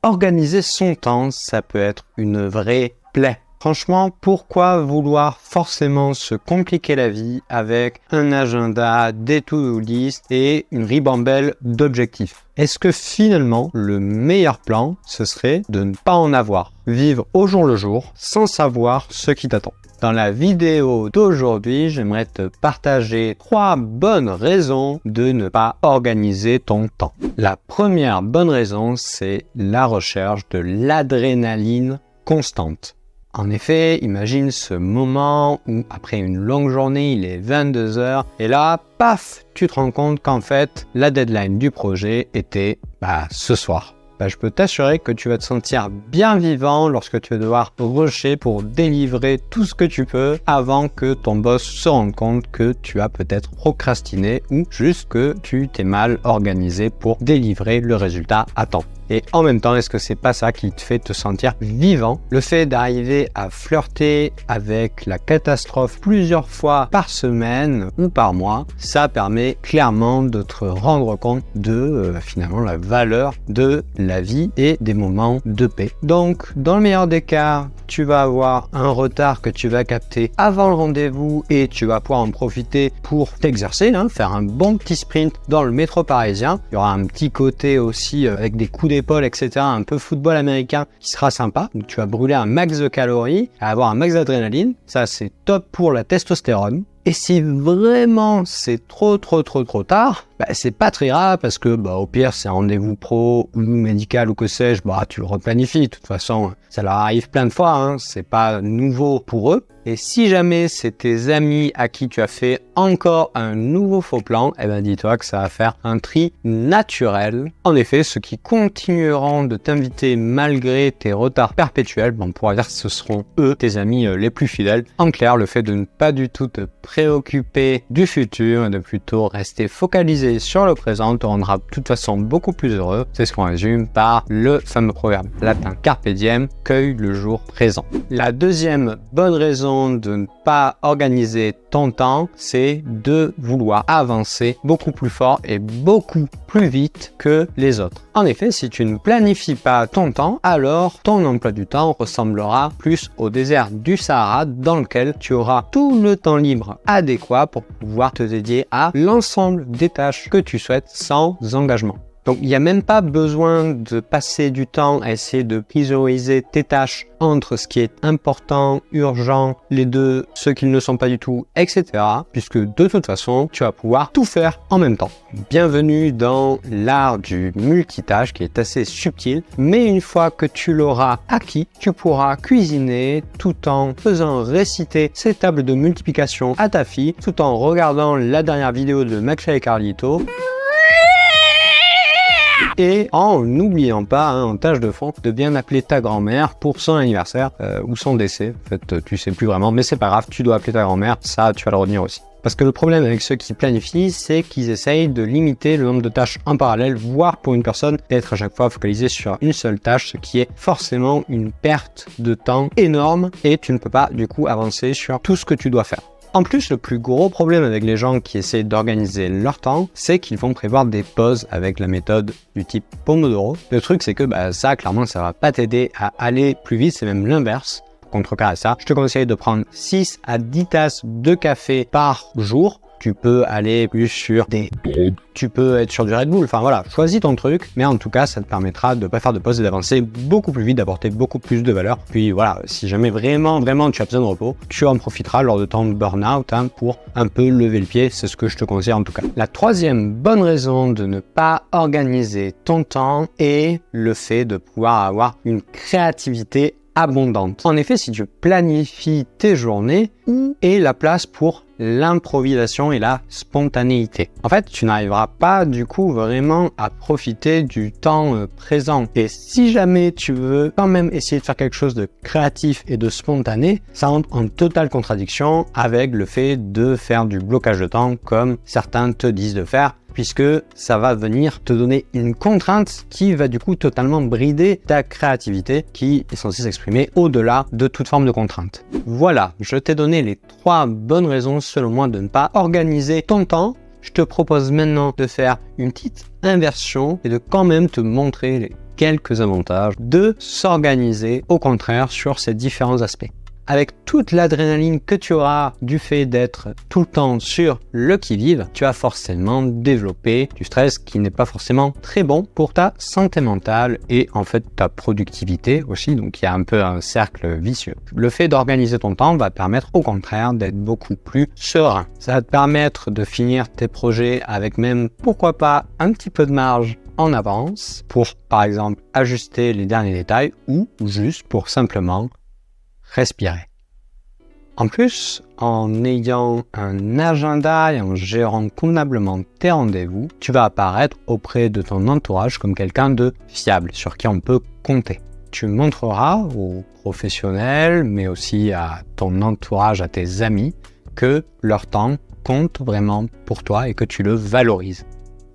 Organiser son temps, ça peut être une vraie plaie. Franchement, pourquoi vouloir forcément se compliquer la vie avec un agenda, des to-do list et une ribambelle d'objectifs? Est-ce que finalement, le meilleur plan, ce serait de ne pas en avoir? Vivre au jour le jour sans savoir ce qui t'attend. Dans la vidéo d'aujourd'hui, j'aimerais te partager 3 bonnes raisons de ne pas organiser ton temps. La première bonne raison, c'est la recherche de l'adrénaline constante. En effet, imagine ce moment où après une longue journée, il est 22 h et là, paf, tu te rends compte qu'en fait, la deadline du projet était ce soir. Je peux t'assurer que tu vas te sentir bien vivant lorsque tu vas devoir rusher pour délivrer tout ce que tu peux avant que ton boss se rende compte que tu as peut-être procrastiné ou juste que tu t'es mal organisé pour délivrer le résultat à temps. Et en même temps, est-ce que c'est pas ça qui te fait te sentir vivant? Le fait d'arriver à flirter avec la catastrophe plusieurs fois par semaine ou par mois, ça permet clairement de te rendre compte de finalement la valeur de la vie et des moments de paix. Donc, dans le meilleur des cas, tu vas avoir un retard que tu vas capter avant le rendez-vous et tu vas pouvoir en profiter pour t'exercer, faire un bon petit sprint dans le métro parisien. Il y aura un petit côté aussi avec des coups d'épaule, etc., un peu football américain qui sera sympa. Donc tu vas brûler un max de calories, avoir un max d'adrénaline. Ça, c'est top pour la testostérone. Et si vraiment c'est trop tard, c'est pas très grave parce que au pire c'est un rendez-vous pro ou médical ou que sais-je, tu le replanifies. De toute façon, ça leur arrive plein de fois, c'est pas nouveau pour eux. Et si jamais c'est tes amis à qui tu as fait encore un nouveau faux plan, dis-toi que ça va faire un tri naturel. En effet, ceux qui continueront de t'inviter malgré tes retards perpétuels, on pourra dire que ce seront eux, tes amis les plus fidèles. En clair, le fait de ne pas du tout te préoccuper du futur et de plutôt rester focalisé sur le présent te rendra de toute façon beaucoup plus heureux. C'est ce qu'on résume par le fameux proverbe latin Carpe diem, cueille le jour présent. La deuxième bonne raison de ne pas organiser ton temps, c'est de vouloir avancer beaucoup plus fort et beaucoup plus vite que les autres. En effet, si tu ne planifies pas ton temps, alors ton emploi du temps ressemblera plus au désert du Sahara dans lequel tu auras tout le temps libre adéquat pour pouvoir te dédier à l'ensemble des tâches que tu souhaites sans engagement. Donc, il n'y a même pas besoin de passer du temps à essayer de prioriser tes tâches entre ce qui est important, urgent, les deux, ceux qui ne le sont pas du tout, etc. Puisque de toute façon, tu vas pouvoir tout faire en même temps. Bienvenue dans l'art du multitâche qui est assez subtil, mais une fois que tu l'auras acquis, tu pourras cuisiner tout en faisant réciter ces tables de multiplication à ta fille, tout en regardant la dernière vidéo de McFly et Carlito. Et en n'oubliant pas, en tâche de fond, de bien appeler ta grand-mère pour son anniversaire ou son décès. En fait, tu sais plus vraiment, mais c'est pas grave, tu dois appeler ta grand-mère, ça, tu vas le retenir aussi. Parce que le problème avec ceux qui planifient, c'est qu'ils essayent de limiter le nombre de tâches en parallèle, voire pour une personne, d'être à chaque fois focalisé sur une seule tâche, ce qui est forcément une perte de temps énorme et tu ne peux pas du coup avancer sur tout ce que tu dois faire. En plus, le plus gros problème avec les gens qui essayent d'organiser leur temps, c'est qu'ils vont prévoir des pauses avec la méthode du type Pomodoro. Le truc, c'est que ça, clairement, ça va pas t'aider à aller plus vite, c'est même l'inverse. Pour contrecarrer ça, je te conseille de prendre 6 à 10 tasses de café par jour. Tu peux aller plus sur des drogues, tu peux être sur du Red Bull, enfin voilà, choisis ton truc, mais en tout cas, ça te permettra de pas faire de pause et d'avancer beaucoup plus vite, d'apporter beaucoup plus de valeur. Puis voilà, si jamais vraiment tu as besoin de repos, tu en profiteras lors de ton burn-out pour un peu lever le pied, c'est ce que je te conseille en tout cas. La troisième bonne raison de ne pas organiser ton temps est le fait de pouvoir avoir une créativité abondante. En effet, si tu planifies tes journées, où est la place pour l'improvisation et la spontanéité? En fait, tu n'arriveras pas du coup vraiment à profiter du temps présent. Et si jamais tu veux quand même essayer de faire quelque chose de créatif et de spontané, ça entre en totale contradiction avec le fait de faire du blocage de temps comme certains te disent de faire, puisque ça va venir te donner une contrainte qui va du coup totalement brider ta créativité qui est censée s'exprimer au-delà de toute forme de contrainte. Voilà, je t'ai donné les 3 bonnes raisons selon moi de ne pas organiser ton temps. Je te propose maintenant de faire une petite inversion et de quand même te montrer les quelques avantages de s'organiser au contraire sur ces différents aspects. Avec toute l'adrénaline que tu auras du fait d'être tout le temps sur le qui-vive, tu vas forcément développer du stress qui n'est pas forcément très bon pour ta santé mentale et en fait ta productivité aussi, donc il y a un peu un cercle vicieux. Le fait d'organiser ton temps va permettre au contraire d'être beaucoup plus serein. Ça va te permettre de finir tes projets avec même, pourquoi pas, un petit peu de marge en avance pour, par exemple, ajuster les derniers détails ou juste pour simplement respirer. En plus, en ayant un agenda et en gérant convenablement tes rendez-vous, tu vas apparaître auprès de ton entourage comme quelqu'un de fiable, sur qui on peut compter. Tu montreras aux professionnels, mais aussi à ton entourage, à tes amis, que leur temps compte vraiment pour toi et que tu le valorises.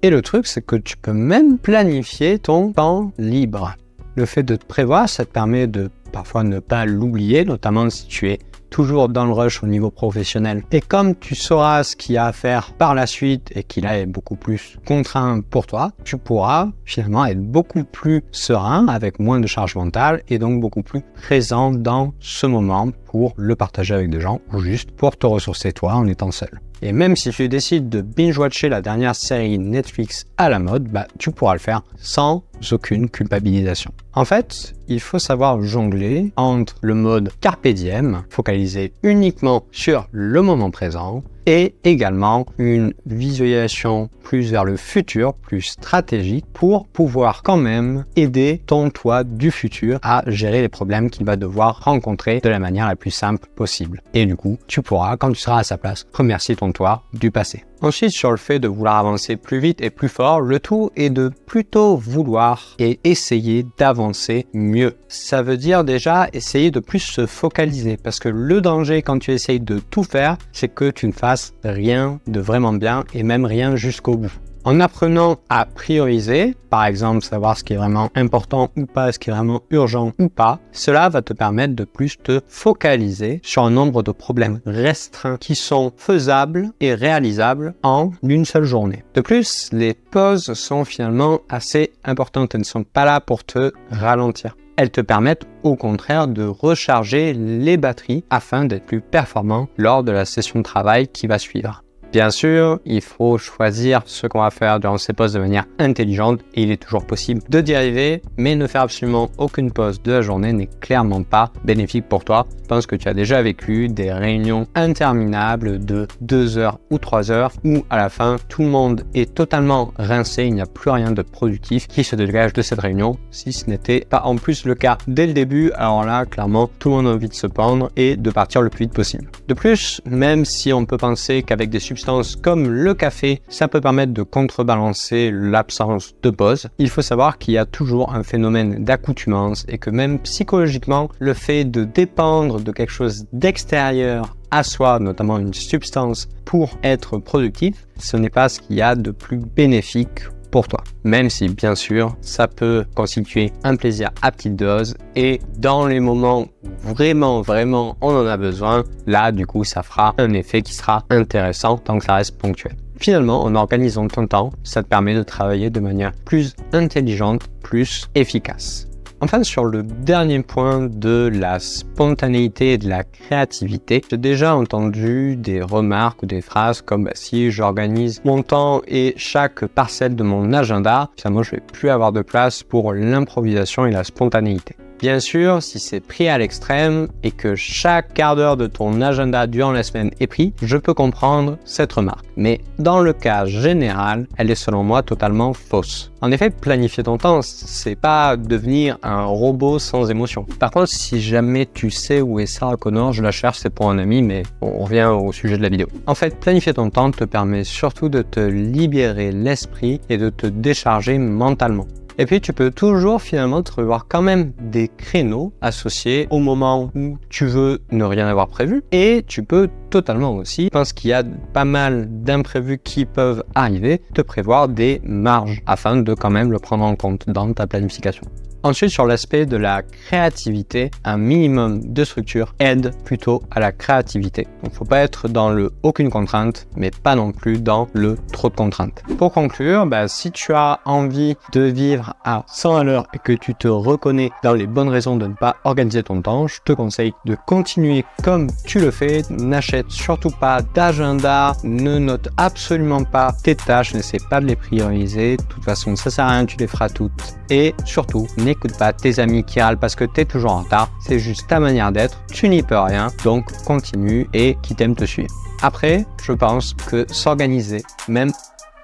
Et le truc, c'est que tu peux même planifier ton temps libre. Le fait de te prévoir, ça te permet de parfois ne pas l'oublier, notamment si tu es toujours dans le rush au niveau professionnel. Et comme tu sauras ce qu'il y a à faire par la suite et qu'il est beaucoup plus contraint pour toi, tu pourras finalement être beaucoup plus serein avec moins de charge mentale et donc beaucoup plus présent dans ce moment pour le partager avec des gens ou juste pour te ressourcer toi en étant seul. Et même si tu décides de binge-watcher la dernière série Netflix à la mode, tu pourras le faire sans aucune culpabilisation. En fait, il faut savoir jongler entre le mode carpe diem, focalisé uniquement sur le moment présent, et également une visualisation plus vers le futur, plus stratégique, pour pouvoir quand même aider ton toi du futur à gérer les problèmes qu'il va devoir rencontrer de la manière la plus simple possible. Et du coup, tu pourras, quand tu seras à sa place, remercier ton toi du passé. Ensuite, sur le fait de vouloir avancer plus vite et plus fort, le tout est de plutôt vouloir et essayer d'avancer mieux. Ça veut dire déjà essayer de plus se focaliser, parce que le danger quand tu essayes de tout faire, c'est que tu ne fasses rien de vraiment bien et même rien jusqu'au bout. En apprenant à prioriser, par exemple savoir ce qui est vraiment important ou pas, ce qui est vraiment urgent ou pas, cela va te permettre de plus te focaliser sur un nombre de problèmes restreints qui sont faisables et réalisables en une seule journée. De plus, les pauses sont finalement assez importantes, elles ne sont pas là pour te ralentir. Elles te permettent au contraire de recharger les batteries afin d'être plus performant lors de la session de travail qui va suivre. Bien sûr, il faut choisir ce qu'on va faire durant ces pauses de manière intelligente et il est toujours possible de dériver, mais ne faire absolument aucune pause de la journée n'est clairement pas bénéfique pour toi. Je pense que tu as déjà vécu des réunions interminables de 2 heures ou 3 heures où à la fin, tout le monde est totalement rincé, il n'y a plus rien de productif qui se dégage de cette réunion. Si ce n'était pas en plus le cas dès le début, alors là, clairement, tout le monde a envie de se pendre et de partir le plus vite possible. De plus, même si on peut penser qu'avec des substances comme le café, ça peut permettre de contrebalancer l'absence de pause. Il faut savoir qu'il y a toujours un phénomène d'accoutumance et que même psychologiquement, le fait de dépendre de quelque chose d'extérieur à soi, notamment une substance, pour être productif, ce n'est pas ce qu'il y a de plus bénéfique pour toi. Même si, bien sûr, ça peut constituer un plaisir à petite dose et dans les moments où vraiment on en a besoin, là, du coup, ça fera un effet qui sera intéressant tant que ça reste ponctuel. Finalement, en organisant ton temps, ça te permet de travailler de manière plus intelligente, plus efficace. Enfin, sur le dernier point de la spontanéité et de la créativité, j'ai déjà entendu des remarques ou des phrases comme si j'organise mon temps et chaque parcelle de mon agenda, finalement je vais plus avoir de place pour l'improvisation et la spontanéité. Bien sûr, si c'est pris à l'extrême et que chaque quart d'heure de ton agenda durant la semaine est pris, je peux comprendre cette remarque. Mais dans le cas général, elle est selon moi totalement fausse. En effet, planifier ton temps, c'est pas devenir un robot sans émotion. Par contre, si jamais tu sais où est Sarah Connor, je la cherche, c'est pour un ami, mais on revient au sujet de la vidéo. En fait, planifier ton temps te permet surtout de te libérer l'esprit et de te décharger mentalement. Et puis tu peux toujours finalement te revoir quand même des créneaux associés au moment où tu veux ne rien avoir prévu. Et tu peux totalement aussi, parce qu'il y a pas mal d'imprévus qui peuvent arriver, te prévoir des marges afin de quand même le prendre en compte dans ta planification. Ensuite, sur l'aspect de la créativité, un minimum de structure aide plutôt à la créativité. Donc, faut pas être dans le aucune contrainte, mais pas non plus dans le trop de contraintes. Pour conclure, si tu as envie de vivre à 100 à l'heure et que tu te reconnais dans les bonnes raisons de ne pas organiser ton temps, je te conseille de continuer comme tu le fais. N'achète surtout pas d'agenda, ne note absolument pas tes tâches, n'essaie pas de les prioriser. De toute façon, ça sert à rien, tu les feras toutes. Et surtout, n'écoute pas tes amis qui râlent parce que tu es toujours en retard. C'est juste ta manière d'être, tu n'y peux rien. Donc continue et qui t'aime te suivre. Après, je pense que s'organiser, même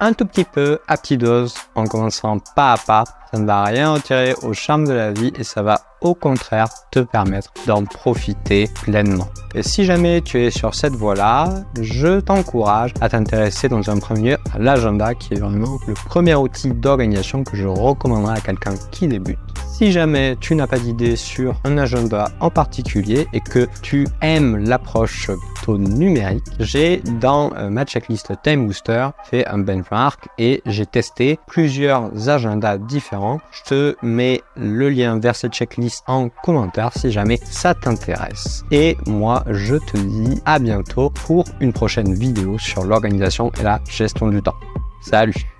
un tout petit peu à petite dose, en commençant pas à pas, ça ne va rien retirer au charme de la vie et ça va au contraire te permettre d'en profiter pleinement. Et si jamais tu es sur cette voie-là, je t'encourage à t'intéresser dans un premier lieu à l'agenda, qui est vraiment le premier outil d'organisation que je recommanderais à quelqu'un qui débute. Si jamais tu n'as pas d'idée sur un agenda en particulier et que tu aimes l'approche plutôt numérique, j'ai dans ma checklist Time Booster fait un benchmark et j'ai testé plusieurs agendas différents. Je te mets le lien vers cette checklist en commentaire si jamais ça t'intéresse. Et moi, je te dis à bientôt pour une prochaine vidéo sur l'organisation et la gestion du temps. Salut!